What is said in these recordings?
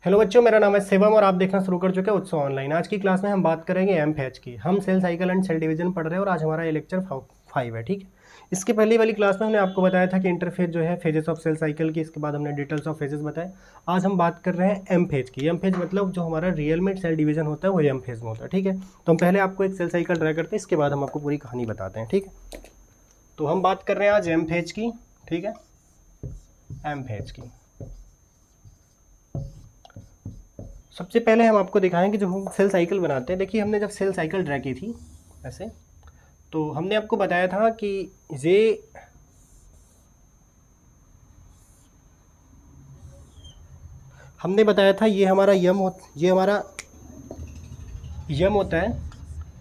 Hello बच्चों, मेरा नाम है शिवम और आप देखना शुरू कर चुके हैं उत्सव ऑनलाइन। आज की क्लास में हम बात करेंगे एमफेच की। हम cell cycle and cell division पढ़ रहे हैं और आज हमारा ये लेक्चर 5 है। ठीक है, इसके पहले वाली क्लास में हमने आपको बताया था कि इंटरफेज जो है फेजेस ऑफ सेल साइकिल की, इसके बाद हमने डिटेल्स ऑफ फेजेस बताए। आज हम बात कर रहे हैं एम फेज की। एम फेज मतलब जो हमारा रियल में सेल डिवीजन होता है वो एम फेज में होता है। ठीक है, तो हम पहले आपको एक सेल साइकिल ड्रा करते हैं, इसके बाद हम आपको पूरी कहानी बताते हैं। ठीक है, तो हम बात कर रहे हैं आज एम फेज की। ठीक है, एम फेज की सबसे पहले हम आपको दिखाएं कि जो हम सेल साइकिल बनाते हैं। देखिए, हमने जब सेल साइकिल ड्रा की थी ऐसे, तो हमने आपको बताया था कि ये हमने बताया था ये हमारा ये हमारा यम होता है,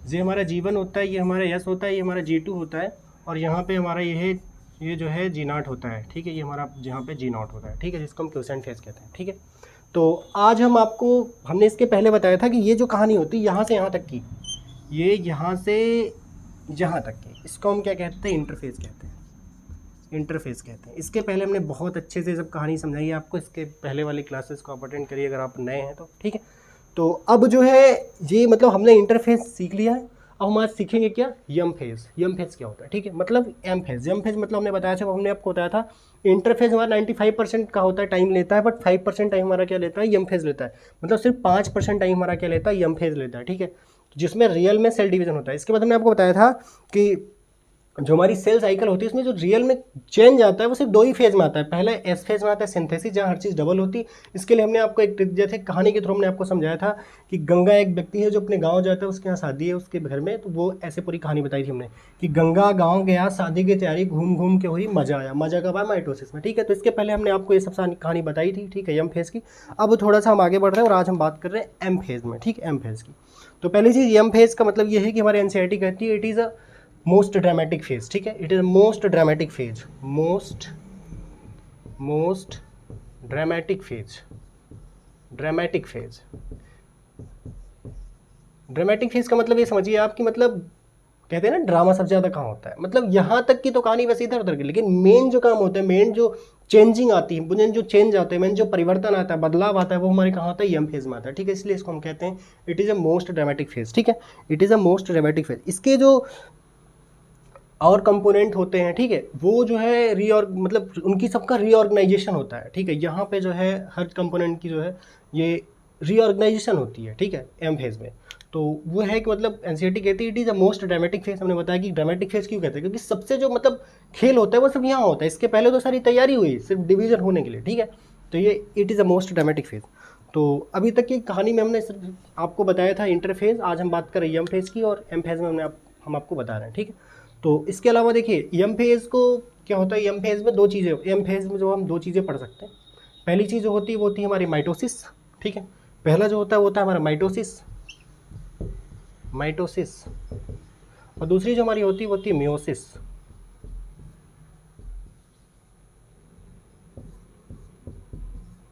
ये हमारा G1 होता है, ये हमारा S होता है, ये हमारा G2 होता है और यहाँ पे हमारा ये जो है G0 होता है। ठीक है, ये हमारा यहाँ पे G0 होता है। ठीक है, जिसको हम क्विसेंट फेज कहते हैं। ठीक है, तो आज हमने इसके पहले बताया था कि ये जो कहानी होती है यहाँ से यहाँ तक की, ये यहाँ से यहाँ तक की, इसको हम क्या कहते हैं? इंटरफेस कहते हैं। इंटरफेस कहते हैं। इसके पहले हमने बहुत अच्छे से सब कहानी समझाई है आपको। इसके पहले वाली क्लासेस को आप अटेंड करिए अगर आप नए हैं तो। ठीक है, तो अब जो है ये मतलब हमने इंटरफेस सीख लिया है। अब हम आज सीखेंगे क्या? यम फेज। यम फेज क्या होता है? ठीक है, मतलब एम फेज। यम फेज मतलब हमने बताया था, हमने आपको बताया था इंटरफेज हमारा 95% का होता है, टाइम लेता है, बट 5% टाइम हमारा क्या लेता है? यम फेज लेता है। मतलब सिर्फ 5% टाइम हमारा क्या लेता है? यम फेज लेता है। ठीक है, जिसमें रियल में सेल डिवीजन होता है। इसके बाद हमने आपको बताया था कि जो हमारी सेल साइकिल होती है उसमें जो रियल में चेंज आता है वो सिर्फ 2 ही फेज में आता है। पहले एस फेज में आता है सिंथेसिस, जहाँ हर चीज़ डबल होती है। इसके लिए हमने आपको एक जैसे कहानी के थ्रू हमने आपको समझाया था कि गंगा एक व्यक्ति है जो अपने गांव जाता है, उसके यहाँ शादी है उसके घर में, तो वो ऐसे पूरी कहानी बताई थी हमने कि गंगा गाँव गया, शादी की तैयारी, घूम घूम के हुई, मजा आया। मजा कब आया? माइटोसिस में। ठीक है, तो इसके पहले हमने आपको ये सब कहानी बताई थी। ठीक है, एम फेज की। अब थोड़ा सा हम आगे बढ़ रहे हैं और आज हम बात कर रहे हैं एम फेज में। ठीक है, एम फेज की। तो पहली चीज़, एम फेज का मतलब ये है कि हमारे एनसीईआरटी कहती है it is a most dramatic phase. ठीक है, it is most dramatic phase. Most dramatic phase. Dramatic phase. Dramatic phase का मतलब ये समझिए आप कि मतलब कहते हैं ना ड्रामा सबसे ज़्यादा कहाँ होता है, मतलब यहाँ तक की तो कहानी बस इधर उधर की, लेकिन मेन जो काम होता है, मेन जो चेंजिंग आती है, मेन जो चेंज आते हैं, मेन जो परिवर्तन आता है, बदलाव आता है, वो हमारे कहाँ आता है? यम फेज में आता है। ठीक है, इसलिए इसको हम कहते हैं it is a most dramatic phase. ठीक है, it is a most dramatic phase. इसके जो और कंपोनेंट होते हैं, ठीक है, वो जो है मतलब उनकी सबका रीऑर्गेनाइजेशन होता है। ठीक है, यहाँ पे जो है हर कंपोनेंट की जो है ये रीऑर्गेनाइजेशन होती है। ठीक है, एम फेज में। तो वो है कि मतलब एनसीईआरटी कहती है it is a most dramatic phase. हमने बताया कि ड्रामेटिक फेज क्यों कहते हैं, क्योंकि सबसे जो मतलब खेल होता है वो सब यहाँ होता है। इसके पहले तो सारी तैयारी हुई सिर्फ डिवीजन होने के लिए। ठीक है, तो ये it is a most dramatic phase. तो अभी तक की कहानी में हमने सिर्फ आपको बताया था इंटरफेज। आज हम बात कर रहे हैं एम फेज की, और एम फेज में हम आपको बता रहे हैं। ठीक है, तो इसके अलावा देखिए एम फेज को क्या होता है? एम फेज में 2 चीज़ें, एम फेज में जो हम 2 चीज़ें पढ़ सकते हैं। पहली चीज़ जो होती है वो होती है हमारी माइटोसिस। ठीक है, पहला जो होता है वो होता है हमारा माइटोसिस। और दूसरी जो हमारी होती है वो होती है मियोसिस।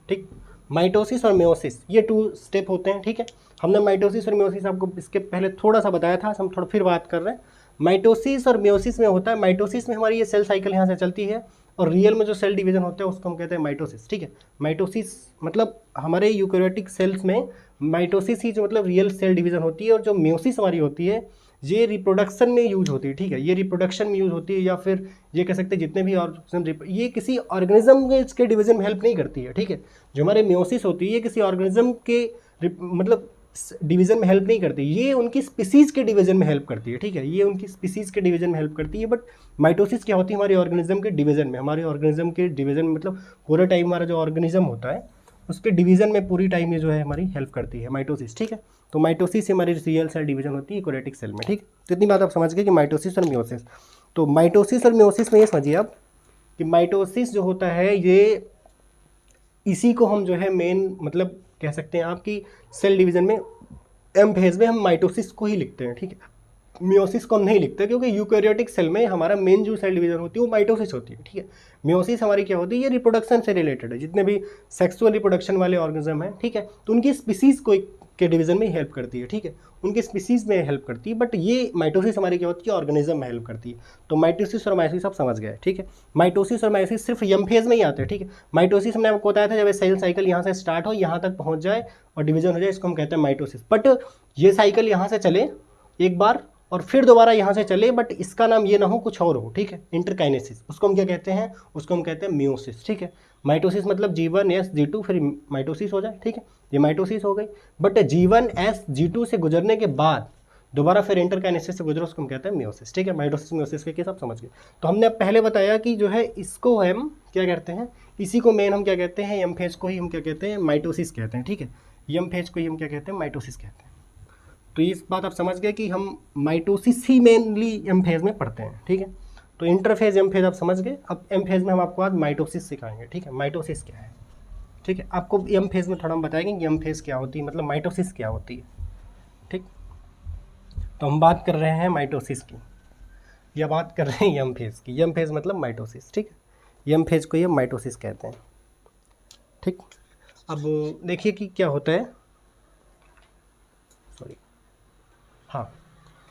ठीक, माइटोसिस और मियोसिस, ये 2 स्टेप होते हैं। ठीक है, हमने माइटोसिस और मियोसिस आपको इसके पहले थोड़ा सा बताया था, हम थोड़ा फिर बात कर रहे हैं। माइटोसिस और मियोसिस में होता है, माइटोसिस में हमारी ये सेल साइकिल यहाँ से चलती है, और रियल में जो सेल डिवीजन होता है उसको हम कहते हैं माइटोसिस। ठीक है, माइटोसिस मतलब हमारे यूकैरियोटिक सेल्स में माइटोसिस ही जो मतलब रियल सेल डिवीजन होती है, और जो मियोसिस हमारी होती है ये रिप्रोडक्शन में यूज होती है। ठीक है, ये रिप्रोडक्शन में यूज होती है, या फिर ये कह सकते हैं जितने भी ऑर्गेनिज्म, ये किसी ऑर्गेनिज्म के इसके डिवीजन में हेल्प नहीं करती है। ठीक है, जो हमारे मियोसिस होती है ये किसी ऑर्गेनिज्म के मतलब डिवीजन में हेल्प नहीं करती, ये उनकी स्पीसीज के डिवीजन में हेल्प करती है। ठीक है, ये उनकी स्पीसीज के डिवीजन में हेल्प करती है। बट माइटोसिस क्या होती है? हमारे ऑर्गेनिज्म के डिवीजन में, हमारे ऑर्गेनिज्म के डिवीजन में मतलब पूरे टाइम हमारा जो ऑर्गेनिज्म होता है उसके डिवीजन में पूरी टाइम ये जो है हमारी हेल्प करती है माइटोसिस। ठीक है, तो माइटोसिस से हमारी रियल सेल डिवीजन होती है यूकैरियोटिक सेल में। ठीक, तो इतनी बात आप समझ गए कि माइटोसिस और मियोसिस। तो माइटोसिस और मियोसिस में ये समझिए आप कि माइटोसिस जो होता है ये इसी को हम जो है मेन मतलब कह सकते हैं आपकी सेल डिवीजन में एम फेज में हम माइटोसिस को ही लिखते हैं। ठीक है, मियोसिस को हम नहीं लिखते, क्योंकि यूकैरियोटिक सेल में हमारा मेन जो सेल डिवीजन होती है वो माइटोसिस होती है। ठीक है, मियोसिस हमारी क्या होती है? ये रिप्रोडक्शन से रिलेटेड है, जितने भी सेक्सुअल रिप्रोडक्शन वाले ऑर्गेनिज्म हैं। ठीक है, तो उनकी स्पीसीज को के डिवीज़न में हेल्प करती है, ठीक है, उनके स्पीसीज़ में हेल्प करती है, बट ये माइटोसिस हमारी क्या होती है, ऑर्गेनिज्म में हेल्प करती है। तो माइटोसिस और मायोसिस आप समझ गए, ठीक है। माइटोसिस और मायोसिस सिर्फ यम फेज में ही आते हैं, ठीक है। माइटोसिस हमने आपको बताया था जब सेल साइकिल यहाँ से स्टार्ट हो, यहाँ तक पहुँच जाए और डिवीजन हो जाए, इसको हम कहते हैं माइटोसिस। बट ये साइकिल यहाँ से चले एक बार और फिर दोबारा यहाँ से चले, बट इसका नाम ये ना हो, कुछ और हो, ठीक है, इंटरकाइनेसिस, उसको हम क्या कहते हैं, उसको हम कहते हैं मियोसिस, ठीक है। माइटोसिस मतलब G1 S G2 फिर माइटोसिस हो जाए, ठीक है, ये माइटोसिस हो गई। बट G1 S G2 से गुजरने के बाद दोबारा फिर इंटरकाइनेसिस से गुजरो, उसको हम कहते हैं मियोसिस, ठीक है। माइटोसिस मियोसिस के केस आप समझ गए। तो हमने अब पहले बताया कि जो है इसको हम क्या कहते हैं, इसी को मेन हम क्या कहते हैं, यम फेज को ही हम क्या कहते हैं, माइटोसिस कहते हैं, ठीक है। यम फेज को ही हम क्या कहते हैं, माइटोसिस कहते हैं। तो इस बात आप समझ गए कि हम माइटोसिस ही मेनली एम फेज में पढ़ते हैं, ठीक है। तो इंटरफेज एम फेज आप समझ गए। अब एम फेज में हम आपको आज माइटोसिस सिखाएंगे, ठीक है, माइटोसिस क्या है, ठीक है। आपको एम फेज में थोड़ा हम बताएंगे कि एम फेज क्या होती है, मतलब माइटोसिस क्या होती है, ठीक। तो हम बात कर रहे हैं माइटोसिस की, या बात कर रहे हैं यम फेज की। यम फेज मतलब माइटोसिस, ठीक है, यम फेज को ये माइटोसिस कहते हैं, ठीक। अब देखिए कि क्या होता है, सॉरी, हाँ,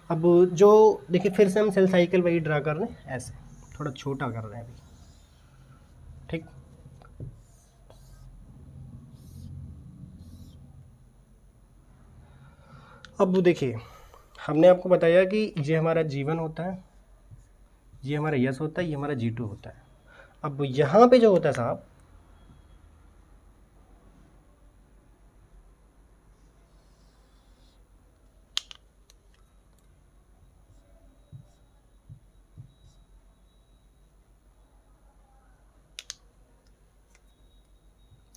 अब जो देखिए फिर से हम सेल साइकिल वही ड्रा कर रहे हैं, ऐसे थोड़ा छोटा कर रहे हैं अभी, ठीक। अब देखिए हमने आपको बताया कि ये हमारा G1 होता है, ये हमारा यस होता है, ये हमारा G2 होता है। अब यहाँ पे जो होता है साहब,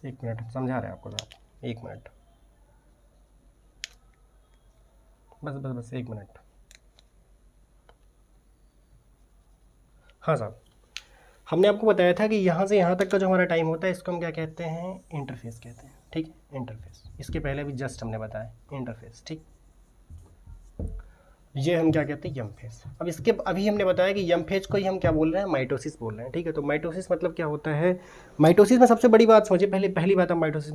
एक मिनट समझा रहे हैं आपको साहब, एक मिनट, बस एक मिनट। हाँ साहब, हमने आपको बताया था कि यहाँ से यहाँ तक का जो हमारा टाइम होता है इसको हम क्या कहते हैं, इंटरफेस कहते हैं, ठीक है, इंटरफेस। इसके पहले भी जस्ट हमने बताया इंटरफेस, ठीक। ये हम क्या कहते हैं, यम फेज। अब इसके अभी हमने बताया कि यम फेज को ही हम क्या बोल रहे हैं, माइटोसिस बोल रहे हैं, ठीक है। तो माइटोसिस मतलब क्या होता है, माइटोसिस में सबसे बड़ी बात समझिए, पहली बात हम माइटोसिस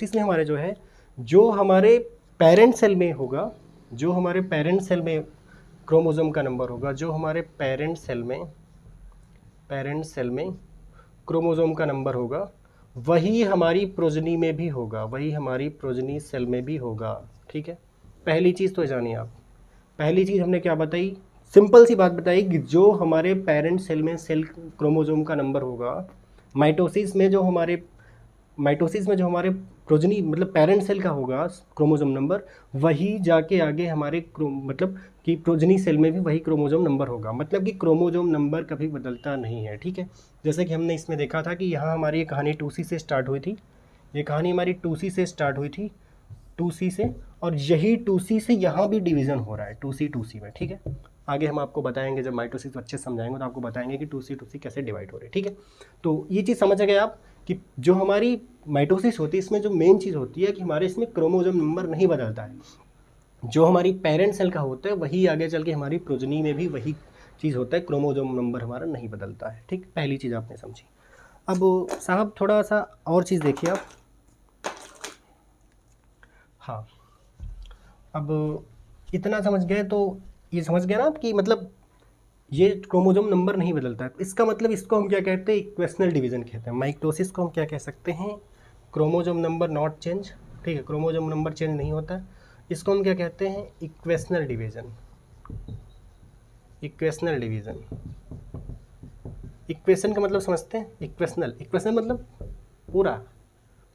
में हमारे जो है, जो हमारे पेरेंट सेल में होगा, जो हमारे पेरेंट सेल में क्रोमोसोम का नंबर होगा, जो हमारे पेरेंट सेल में क्रोमोसोम का नंबर होगा, वही हमारी प्रोजनी में भी होगा, वही हमारी प्रोजनी सेल में भी होगा, ठीक है। पहली चीज़ तो जानिए आप, पहली चीज़ हमने क्या बताई, सिंपल सी बात बताई कि जो हमारे पेरेंट सेल में सेल क्रोमोसोम का नंबर होगा, माइटोसिस में जो हमारे प्रोजनी मतलब पेरेंट सेल का होगा क्रोमोसोम नंबर, वही जाके आगे हमारे मतलब कि प्रोजनी सेल में भी वही क्रोमोसोम नंबर होगा। मतलब कि क्रोमोसोम नंबर कभी बदलता नहीं है, ठीक है। जैसे कि हमने इसमें देखा था कि यहाँ हमारी ये कहानी 2C से स्टार्ट हुई थी, ये कहानी हमारी 2C से स्टार्ट हुई थी, 2C से, और यही 2C से यहाँ भी डिवीज़न हो रहा है 2C में, ठीक है। आगे हम आपको बताएंगे, जब माइटोसिस अच्छे से समझाएंगे तो आपको बताएंगे कि 2C कैसे डिवाइड हो रही है, ठीक है। तो ये चीज़ समझ गए आप कि जो हमारी माइटोसिस होती है इसमें जो मेन चीज़ होती है कि हमारे इसमें क्रोमोसोम नंबर नहीं बदलता है, जो हमारी पेरेंट सेल का होता है वही आगे चल के हमारी प्रोजनी में भी वही चीज़ होता है, क्रोमोसोम नंबर हमारा नहीं बदलता है, ठीक। पहली चीज़ आपने समझी। अब साहब थोड़ा सा और चीज़ देखिए आप, हाँ, अब इतना समझ गए तो ये समझ गए ना आप कि मतलब ये क्रोमोसोम नंबर नहीं बदलता है, इसका मतलब इसको हम क्या कहते हैं, इक्वेशनल डिवीज़न कहते हैं। माइटोसिस को हम क्या कह सकते हैं, क्रोमोसोम नंबर नॉट चेंज, ठीक है, क्रोमोसोम नंबर चेंज नहीं होता है, इसको हम क्या कहते हैं, equational division. Equational division, equation का मतलब समझते हैं, इक्वेशनल मतलब पूरा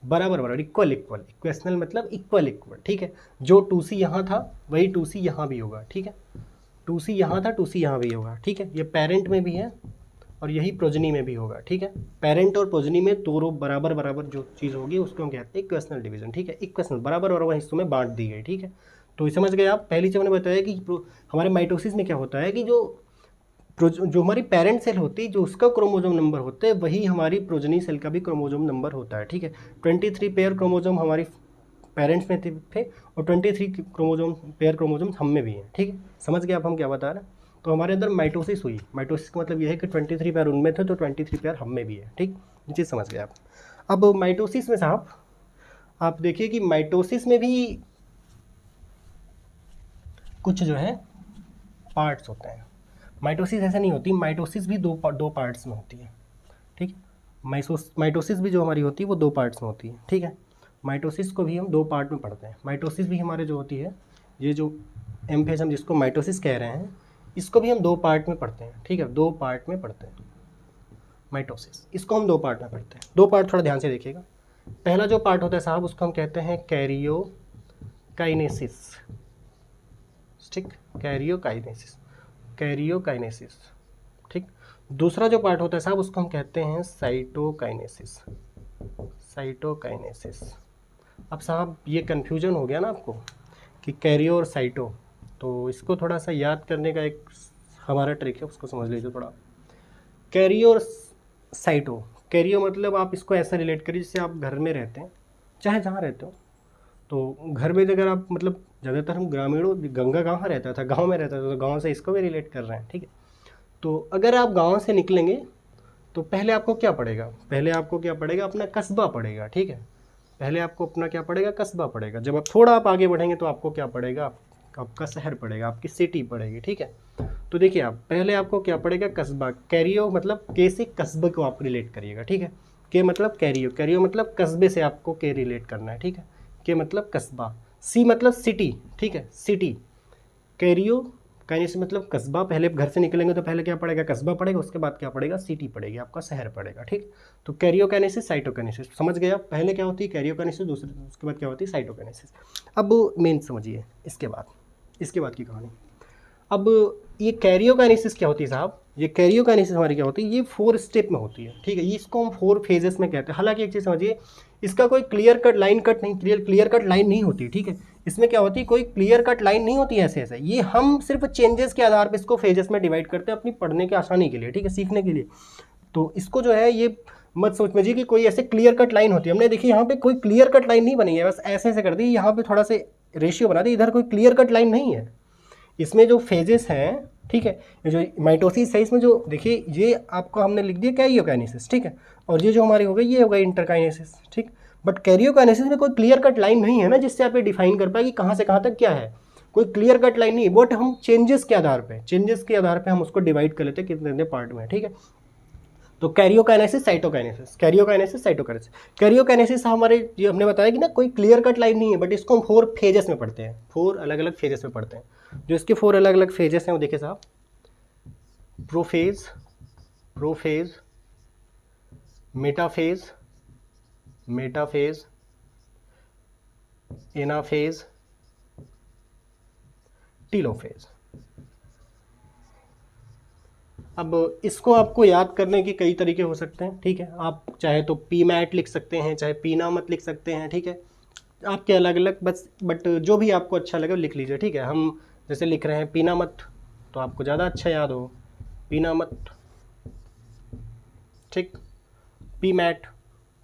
बराबर, इक्वल, इक्वेशनल मतलब इक्वल, ठीक है। जो 2C यहाँ था वही 2C यहाँ भी होगा, ठीक है। 2C यहाँ था, 2C यहाँ भी होगा, ठीक है। ये पेरेंट में भी है और यही प्रोजनी में भी होगा, ठीक है। पेरेंट और प्रोजनी में दोनों बराबर जो चीज़ होगी उसको हम कहते हैं इक्वेशनल डिवीज़न, ठीक है। इक्वेशनल बराबर हिस्सों में बांट दी गई, ठीक है। तो समझ गए आप। पहली चीज़ मैंने बताया कि हमारे माइटोसिस में क्या होता है कि जो हमारी पेरेंट सेल होती है, जो उसका क्रोमोसोम नंबर होता है वही हमारी प्रोजनी सेल का भी क्रोमोसोम नंबर होता है, ठीक है। 23 पेयर क्रोमोसोम हमारी पेरेंट्स में थे और 23 पेयर क्रोमोसोम हम में भी हैं, ठीक है। समझ गए आप हम क्या बता रहे हैं। तो हमारे अंदर माइटोसिस हुई, माइटोसिस का मतलब यह है कि 23 पेयर उनमें थे तो 23 पेयर हम में भी है, ठीक। ये चीज़ समझ गए आप। अब माइटोसिस में साहब आप देखिए कि माइटोसिस में भी कुछ जो है पार्ट्स होते हैं। माइटोसिस ऐसा नहीं होती, माइटोसिस भी दो पार्ट्स में होती है, ठीक है। माइटोसिस भी जो हमारी होती है वो 2 पार्ट्स में होती है, ठीक है। माइटोसिस को भी हम 2 पार्ट में पढ़ते हैं। माइटोसिस भी हमारे जो होती है, ये जो एमफेज हम जिसको माइटोसिस कह रहे हैं, इसको भी हम 2 पार्ट में पढ़ते हैं, ठीक है, 2 पार्ट में पढ़ते हैं माइटोसिस। इसको हम 2 पार्ट में पढ़ते हैं। 2 पार्ट थोड़ा ध्यान से देखिएगा। पहला जो पार्ट होता है साहब, उसको हम कहते हैं कैरियोकाइनेसिस, ठीक, कैरियोकाइनेसिस, ठीक। दूसरा जो पार्ट होता है साहब, उसको हम कहते हैं साइटोकाइनेसिस। अब साहब ये कन्फ्यूजन हो गया ना आपको कि कैरियो और साइटो, तो इसको थोड़ा सा याद करने का एक हमारा ट्रिक है, उसको समझ लीजिए थोड़ा। कैरियो और साइटो, कैरियो मतलब आप इसको ऐसा रिलेट करिए जैसे आप घर में रहते हैं, चाहे जहाँ रहते हो, तो घर में अगर आप मतलब ज़्यादातर हम ग्रामीणों, गंगा कहाँ रहता था, गांव में रहता था, तो गांव से इसको भी रिलेट कर रहे हैं, ठीक है। तो अगर आप गांव से निकलेंगे तो पहले आपको क्या पड़ेगा, अपना कस्बा पड़ेगा, ठीक है। पहले आपको अपना क्या पड़ेगा, कस्बा पड़ेगा। जब आप थोड़ा आप आगे बढ़ेंगे तो आपको क्या पड़ेगा, आपका शहर पड़ेगा, आपकी सिटी पड़ेगी, ठीक है। तो देखिए आप पहले आपको क्या पड़ेगा, कस्बा। कैरियो मतलब के से कस्बे को आप रिलेट करिएगा, ठीक है। के मतलब कैरियो मतलब कस्बे से आपको के रिलेट करना है, ठीक है। के मतलब कस्बा, सी मतलब सिटी, ठीक है, सिटी। कैरियो काइनेसिस मतलब कस्बा, पहले घर से निकलेंगे तो पहले क्या पड़ेगा, कस्बा पड़ेगा, उसके बाद क्या पड़ेगा, सिटी पड़ेगी, आपका शहर पड़ेगा, ठीक। तो कैरियोकाइनेसिस, साइटोकाइनेसिस, समझ गए आप। पहले क्या होती है कैरियोकाइनेसिस, दूसरे उसके बाद क्या होती है साइटोकाइनेसिस। अब मेन समझिए इसके बाद की कहानी। अब ये कैरियोकाइनेसिस क्या होती है साहब, ये कैरियोकाइनेसिस हमारी क्या होती है, ये 4 स्टेप में होती है, ठीक है। ये इसको हम 4 फेजेस में कहते हैं। हालांकि एक चीज़ समझिए, इसका कोई क्लियर कट लाइन नहीं होती, ठीक है। इसमें क्या होती है, कोई क्लियर कट लाइन नहीं होती ऐसे ऐसे, ये हम सिर्फ चेंजेस के आधार पर इसको फेजेस में डिवाइड करते हैं अपनी पढ़ने के आसानी के लिए, ठीक है, सीखने के लिए। तो इसको जो है ये मत समझिए कि कोई ऐसे क्लियर कट लाइन होती है। हमने देखिए यहाँ पे कोई क्लियर कट लाइन नहीं बनी है, बस ऐसे ऐसे कर दी, यहाँ पे थोड़ा से रेशियो बना दी, इधर कोई क्लियर कट लाइन नहीं है। इसमें जो फेजेस हैं, ठीक है, जो माइटोसिस है, इसमें जो देखिए ये आपको हमने लिख दिया कैरियोकाइनेसिस, ठीक है, और ये जो हमारी हो गई ये हो गई इंटरकाइनेसिस, ठीक। बट कैरियोकाइनेसिस में कोई क्लियर कट लाइन नहीं है ना जिससे आप ये डिफाइन कर पाए कि कहाँ से कहाँ तक क्या है, कोई क्लियर कट लाइन नहीं है। बट हम चेंजेस के आधार पे हम उसको डिवाइड कर लेते हैं कितने पार्ट में, ठीक है। तो कैरियोकाइनेसिस, साइटोकाइनेसिस हमारे ये हमने बताया कि ना कोई क्लियर कट लाइन नहीं है, बट इसको हम 4 फेजेस में पढ़ते हैं, 4 अलग अलग फेजेस में पढ़ते हैं। जो इसके 4 अलग अलग फेजेस हैं वो देखिए साहब, प्रोफेज, मेटाफेज, एनाफेज, टीलोफेज। अब इसको आपको याद करने के कई तरीके हो सकते हैं, ठीक है। आप चाहे तो पीमैट लिख सकते हैं, चाहे पीनामत लिख सकते हैं, ठीक है, आपके अलग अलग, बट जो भी आपको अच्छा लगे लिख लीजिए, ठीक है। हम जैसे लिख रहे हैं पीनामत, तो आपको ज़्यादा अच्छा याद हो, पीनामत, ठीक। पीमैट,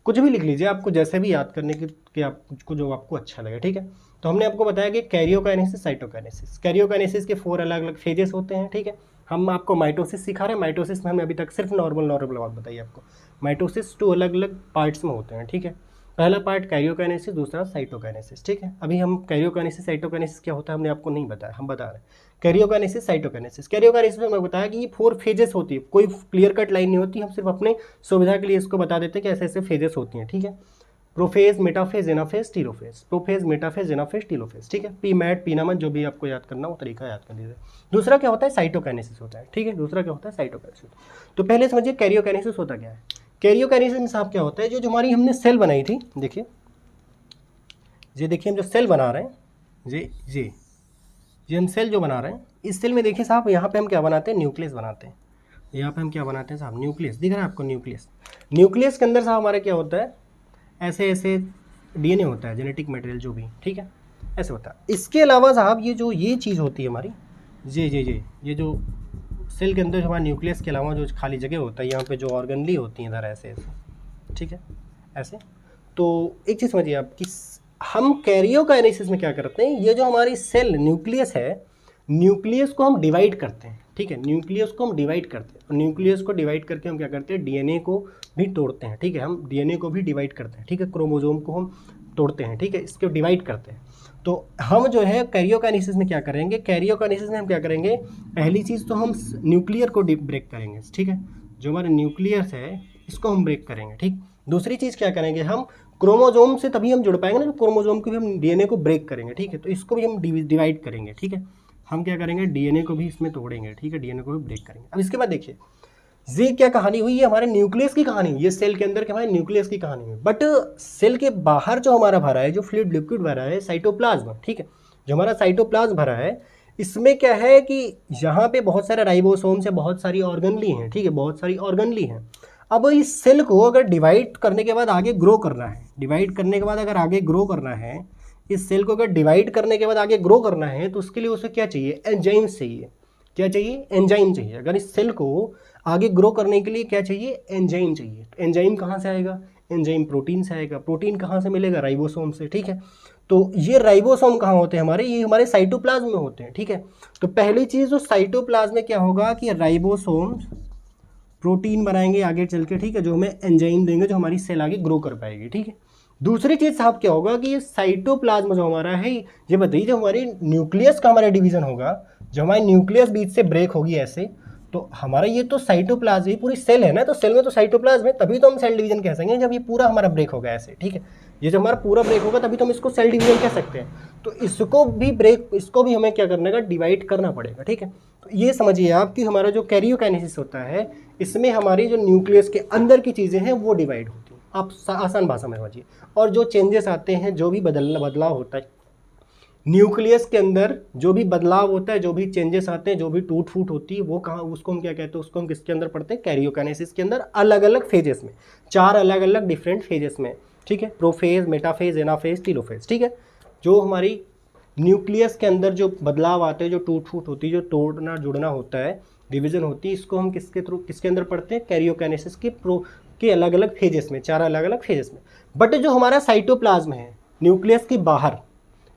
कुछ भी लिख लीजिए, आपको जैसे भी याद करने की आपको जो आपको अच्छा लगे, ठीक है। तो हमने आपको बताया कि कैरियोकाइनेसिस, साइटोकाइनेसिस, कैरियोकाइनेसिस के 4 अलग अलग फेजेस होते हैं, ठीक है। हम आपको माइटोसिस सिखा रहे हैं, माइटोसिस में हमने अभी तक सिर्फ नॉर्मल बात बताई आपको। माइटोसिस 2 अलग अलग पार्ट्स में होते हैं, ठीक है। पहला पार्ट कैरियोकाइनेसिस, दूसरा साइटोकाइनेसिस, ठीक है। अभी हम कैरियोकाइनेसिस, साइटोकाइनेसिस क्या होता है हमने आपको नहीं बताया, हम बता रहे हैं कैरियोकाइनेसिस, साइटोकाइनेसिस। कैरियोकाइनेसिस में मैं बताया कि ये 4 फेजेस होती है, कोई क्लियर कट लाइन नहीं होती, हम सिर्फ अपने सुविधा के लिए इसको बता देते हैं कि ऐसे ऐसे फेजेस होती हैं, ठीक है। Prophase, metaphase, anaphase, telophase, prophase, metaphase, anaphase, telophase, ठीक है। पीमैट, पीनामत, जो भी आपको याद करना वो तरीका याद कर लीजिए। दूसरा क्या होता है, साइटोकाइनेसिस होता है, ठीक है। दूसरा क्या होता है, साइटोकाइनेसिस। तो पहले समझिए कैरियोकाइनेसिस होता क्या है। कैरियोकाइनेसिस में साहब क्या होता है, जो हमारी हमने सेल बनाई थी, देखिए ये देखिए हम जो सेल बना रहे हैं, ये हम सेल जो बना रहे हैं, इस सेल में देखिए साहब यहाँ पे हम क्या बनाते हैं, न्यूक्लियस बनाते हैं। यहाँ पे हम क्या बनाते हैं साहब, न्यूक्लियस, दिख रहा है आपको न्यूक्लियस के अंदर साहब हमारा क्या होता है, ऐसे ऐसे डीएनए होता है, जेनेटिक मटेरियल जो भी, ठीक है, ऐसे होता है। इसके अलावा साहब ये चीज़ होती है हमारी, ये जो सेल के अंदर हमारे न्यूक्लियस के अलावा जो खाली जगह होता है, यहाँ पे जो ऑर्गनली होती है इधर ऐसे ऐसे, ठीक है, ऐसे। तो एक चीज़ समझिए आप कि हम कैरियोकाइनेसिस में क्या करते हैं, ये जो हमारी सेल न्यूक्लियस है, न्यूक्लियस को हम डिवाइड करते हैं, ठीक है, न्यूक्लियस को हम डिवाइड करते हैं, और न्यूक्लियस को डिवाइड करके हम क्या करते हैं, डीएनए को भी तोड़ते हैं, ठीक है, हम डीएनए को भी डिवाइड करते हैं, ठीक है, क्रोमोसोम को हम तोड़ते हैं, ठीक है, इसको डिवाइड करते हैं। तो हम जो है कैरियोकाइनेसिस में क्या करेंगे, कैरियोकाइनेसिस में हम क्या करेंगे, पहली चीज़ तो हम न्यूक्लियर को ब्रेक करेंगे, ठीक है, जो हमारे न्यूक्लियस है इसको हम ब्रेक करेंगे, ठीक। दूसरी चीज़ क्या करेंगे, हम क्रोमोजोम से तभी हम जुड़ पाएंगे ना, क्रोमोजोम को भी हम डीएनए को ब्रेक करेंगे, ठीक है, तो इसको भी हम डिवाइड करेंगे, ठीक है, हम क्या करेंगे डीएनए को भी इसमें तोड़ेंगे, ठीक है, डीएनए को भी ब्रेक करेंगे। अब इसके बाद देखिए ये क्या कहानी हुई, ये हमारे न्यूक्लियस की कहानी हुई, ये सेल के अंदर के हमारे न्यूक्लियस की कहानी हुई। बट सेल के बाहर जो हमारा भरा है, जो फ्लूइड लिक्विड भरा है, साइटोप्लाज्म, ठीक है, जो हमारा साइटोप्लाज्म भरा है, इसमें क्या है कि यहाँ पे बहुत सारे राइबोसोम्स है, बहुत सारी ऑर्गनली हैं, ठीक है, बहुत सारी ऑर्गनली हैं। अब इस सेल को अगर डिवाइड करने के बाद आगे ग्रो करना है, डिवाइड करने के बाद अगर आगे ग्रो करना है, इस सेल को अगर डिवाइड करने के बाद आगे ग्रो करना है, तो उसके लिए उसे क्या चाहिए, एंजाइम्स चाहिए। क्या चाहिए, एंजाइम चाहिए। अगर इस सेल को आगे ग्रो करने के लिए क्या चाहिए, एंजाइम चाहिए। तो एंजाइम कहाँ से आएगा, एंजाइम प्रोटीन से आएगा। प्रोटीन कहाँ से मिलेगा, राइबोसोम से, ठीक है। तो ये राइबोसोम कहाँ होते हैं हमारे, ये हमारे साइटोप्लाज्म में होते हैं, ठीक है। तो पहली चीज़ जो साइटोप्लाज्म में क्या होगा कि राइबोसोम प्रोटीन बनाएंगे आगे चल के, ठीक है, जो हमें एंजाइम देंगे, जो हमारी सेल आगे ग्रो कर पाएगी, ठीक है। दूसरी चीज़ साहब क्या होगा कि ये साइटोप्लाज्म जो हमारा है, ये बताइए जो हमारे न्यूक्लियस का हमारा डिवीजन होगा, जो हमारी न्यूक्लियस बीच से ब्रेक होगी ऐसे, तो हमारा ये तो साइटोप्लाज्म, ये पूरी सेल है ना, तो सेल में तो साइटोप्लाज्म है, तभी तो हम सेल डिवीजन कह सकेंगे जब ये पूरा हमारा ब्रेक होगा ऐसे, ठीक है। ये जब हमारा पूरा ब्रेक होगा तभी तो हम इसको सेल डिवीजन कह सकते हैं। तो इसको भी ब्रेक, इसको भी हमें क्या करने का, डिवाइड करना पड़ेगा, ठीक है। तो ये समझिए आप कि हमारा जो कैरियोकाइनेसिस होता है, इसमें हमारी जो न्यूक्लियस के अंदर की चीज़ें हैं वो डिवाइड होती हैं। आप आसान भाषा में समझिए। और जो चेंजेस आते हैं, जो भी बदलाव होता है न्यूक्लियस के अंदर, जो भी बदलाव होता है, जो भी चेंजेस आते हैं, जो भी टूट फूट होती है, वो कहाँ, उसको हम क्या कहते हैं, उसको हम किसके अंदर पढ़ते हैं, कैरियोकाइनेसिस के अंदर, अलग अलग फेजेस में, 4 अलग अलग डिफरेंट फेजेस में, ठीक है। प्रोफेज, मेटाफेज, एनाफेज, टीलोफेज, ठीक है। जो हमारी न्यूक्लियस के अंदर जो बदलाव आते हैं, जो टूट फूट होती है, जो तोड़ना जुड़ना होता है, डिवीजन होती है, इसको हम किसके थ्रू, किसके अंदर पढ़ते हैं, कैरियोकाइनेसिस के अलग अलग फेजेस में, 4 अलग अलग फेजेस में। बट जो हमारा साइटोप्लाज्म है, न्यूक्लियस के बाहर,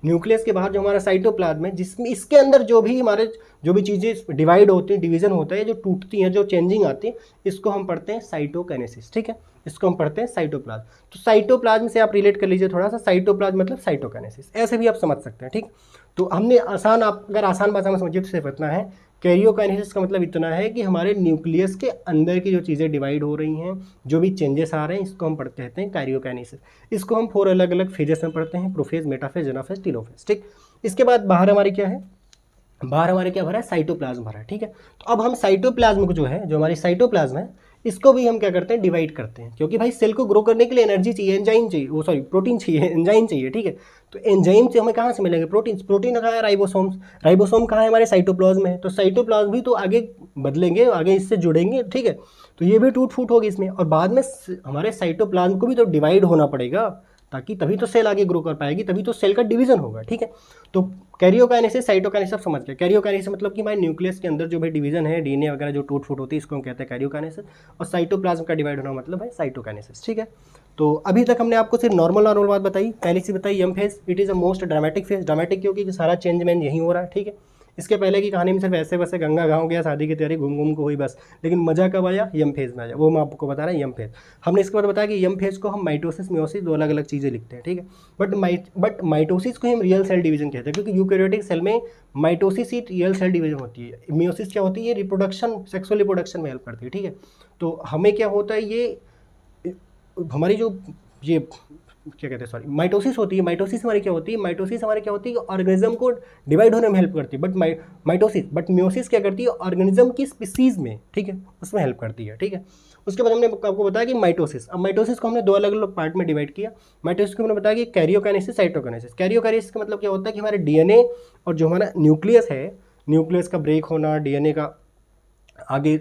न्यूक्लियस के बाहर जो हमारा साइटोप्लाज्म है, जिसमें इसके अंदर जो भी हमारे जो भी चीज़ें डिवाइड होती हैं, डिवीजन होता है, जो टूटती हैं, जो चेंजिंग आती है, इसको हम पढ़ते हैं साइटोकाइनेसिस, ठीक है। इसको हम पढ़ते हैं साइटोप्लाज्म। तो साइटोप्लाज्म से आप रिलेट कर लीजिए थोड़ा सा, साइटोप्लाज्म मतलब साइटोकाइनेसिस, ऐसे भी आप समझ सकते हैं, ठीक। तो हमने आसान, आप अगर आसान भाषा में समझिए तो सिर्फ इतना है, कैरियोकाइनेसिस का मतलब इतना है कि हमारे न्यूक्लियस के अंदर की जो चीज़ें डिवाइड हो रही हैं, जो भी चेंजेस आ रहे हैं, इसको हम पढ़ते कहते हैं कैरियोकाइनेसिस। इसको हम 4 अलग अलग फेजेस में पढ़ते हैं, प्रोफेज, मेटाफेज, एनाफेज, टीलोफेज, ठीक। इसके बाद बाहर हमारी क्या है, बाहर हमारे क्या भरा है, साइटोप्लाज्म भरा है, ठीक है। तो अब हम साइटोप्लाज्म को जो है, जो हमारी साइटोप्लाज्म है, इसको भी हम क्या करते हैं, डिवाइड करते हैं, क्योंकि भाई सेल को ग्रो करने के लिए एनर्जी चाहिए, एंजाइम चाहिए, वो सॉरी प्रोटीन चाहिए, एंजाइम चाहिए, ठीक है। तो एंजाइम से हमें कहाँ से मिलेंगे, प्रोटीन। प्रोटीन कहाँ है, राइबोसोम्स। राइबोसोम कहाँ है, हमारे साइटोप्लाज्म में है। तो साइटोप्लाज्म भी तो आगे बदलेंगे, आगे इससे जुड़ेंगे, ठीक है। तो ये भी टूट फूट होगी इसमें, और बाद में हमारे साइटोप्लाज्म को भी तो डिवाइड होना पड़ेगा, ताकि तभी तो सेल आगे ग्रो कर पाएगी, तभी तो सेल का डिवीजन होगा, ठीक है। तो कैरियोकाइनेसिस, साइटोकाइनेसिस सब समझ गए। कैरियोकाइनेसिस मतलब कि हमारे न्यूक्लियस के अंदर जो भी डिवीजन है, डीएनए वगैरह जो टूट फूट होती है, इसको हम कहते हैं कैरियोकाइनेसिस। और साइटोप्लाज्म का डिवाइड होना मतलब है साइटोकाइनेसिस, ठीक है। तो अभी तक हमने आपको सिर्फ नॉर्मल बात बताई। पहली चीज़ बताई M phase, it is a most dramatic phase. Dramatic क्योंकि सारा चेंजमेंट यहीं हो रहा है, ठीक है। इसके पहले की कहानी में सिर्फ ऐसे वैसे गंगा गाँव गया, शादी की तैयारी, घूम घूम को हुई बस। लेकिन मजा कब आया, यम फेज में आया, वो मैं आपको बता रहा हूँ, यम फेज। हमने इसके बाद बताया कि यम फेज को हम माइटोसिस, मियोसिस, 2 अलग अलग चीज़ें लिखते हैं, ठीक है। बट माइटोसिस को हम रियल सेल डिवीजन कहते हैं, क्योंकि यूकैरियोटिक सेल में माइटोसिस ही रियल सेल डिवीजन होती है। मियोसिस क्या होती है, रिप्रोडक्शन, सेक्सुअल रिप्रोडक्शन में हेल्प करती है, ठीक है। तो हमें क्या होता है, ये हमारी जो ये क्या कहते हैं, सॉरी, माइटोसिस होती है। माइटोसिस हमारी क्या होती है, माइटोसिस हमारी क्या होती है, ऑर्गेनिज्म को डिवाइड होने में हेल्प करती है। बट मियोसिस क्या करती है, ऑर्गेनिज्म की स्पीसीज में, ठीक है, उसमें हेल्प करती है, ठीक है। उसके बाद हमने आपको बताया कि माइटोसिस, अब माइटोसिस को हमने 2 अलग अलग पार्ट में डिवाइड किया। माइटोसिस को हमने बताया कि कैरियोकाइनेसिस, साइटोकाइनेसिस। कैरियोकाइनेसिस का मतलब क्या होता है कि हमारे डीएनए और जो हमारा न्यूक्लियस है, न्यूक्लियस का ब्रेक होना, डीएनए का आगे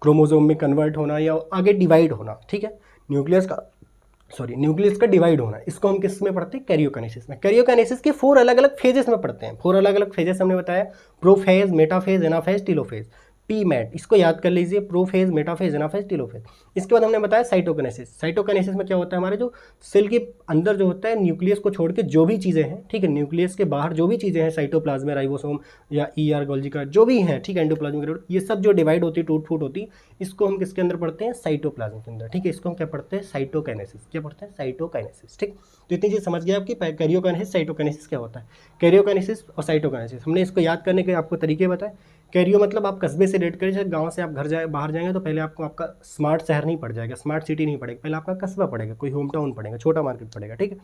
क्रोमोजोम में कन्वर्ट होना या आगे डिवाइड होना, ठीक है। न्यूक्लियस का डिवाइड होना, इसको हम किस में पढ़ते हैं, कैरियोकाइनेसिस में। कैरियोकाइनेसिस के 4 अलग अलग फेजेस में पढ़ते हैं। 4 अलग अलग फेजेस हमने बताया, prophase, metaphase, anaphase, telophase. PMAT, इसको याद कर लीजिए, प्रोफेज, मेटाफेज, एनाफेज, टेलोफेज। इसके बाद हमने बताया साइटोकाइनेसिस। साइटोकाइनेसिस में क्या होता है, हमारे जो सेल के अंदर जो होता है, न्यूक्लियस को छोड़ के जो भी चीज़ें हैं, ठीक है, न्यूक्लियस के बाहर जो भी चीज़ें हैं, साइटोप्लाज्म, राइबोसोम या ER गोल्जी का जो भी है, ठीक है, एंडोप्लाज्मिक रेटिकुलम, ये सब जो डिवाइड होती है, टूट फूट होती, इसको हम किसके अंदर पढ़ते हैं, साइटोप्लाज्म के अंदर, ठीक है। इसको हम क्या पढ़ते हैं, साइटोकाइनेसिस। क्या पढ़ते हैं, साइटोकाइनेसिस, ठीक। तो इतनी चीज़ समझ गए आपकी, कैरियोकाइनेसिस, साइटोकाइनेसिस क्या होता है। कैरियोकाइनेसिस और साइटोकाइनेसिस हमने इसको याद करने के आपको तरीके बताए। कैरियो मतलब आप कस्बे से रेट करें, गांव से आप घर बाहर जाएंगे तो पहले आपको आपका स्मार्ट शहर नहीं पड़ जाएगा, स्मार्ट सिटी नहीं पड़ेगा, पहले आपका कस्बा पड़ेगा, कोई होम टाउन पड़ेगा, छोटा मार्केट पड़ेगा, ठीक है।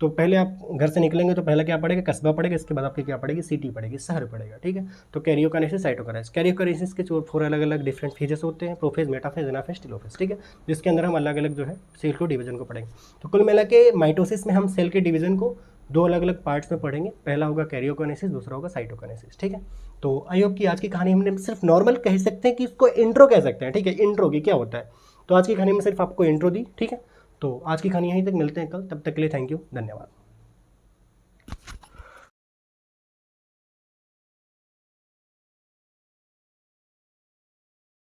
तो पहले आप घर से निकलेंगे तो पहले क्या पड़ेगा, कस्बा पड़ेगा, इसके बाद आपकी क्या पड़ेगी, सिटी पड़ेगी, शहर पड़ेगा, ठीक है। तो कैरियोकाइनेसिस, साइटोकाइनेसिस। कैरियोकाइनेसिस के 4 अलग अलग डिफरेंट फेजेस होते हैं, प्रोफेज, मेटाफेज, एनाफेज, टेलोफेज, ठीक है, जिसके अंदर हम अलग अलग जो है सेल को डिवीजन को पढ़ेंगे। तो कुल मिला के माइटोसिस में हम सेल के डिवीजन को 2 अलग अलग पार्ट्स में पढ़ेंगे। पहला होगा कैरियोकाइनेसिस, दूसरा होगा साइटोकाइनेसिस, ठीक है। तो आई होप कि आज की कहानी हमने सिर्फ नॉर्मल कह सकते हैं कि इसको इंट्रो कह सकते हैं, ठीक है, इंट्रो की क्या होता है। तो आज की कहानी में सिर्फ आपको इंट्रो दी, ठीक है। तो आज की कहानी यहीं तक, मिलते हैं कल, तब तक के लिए थैंक यू, धन्यवाद।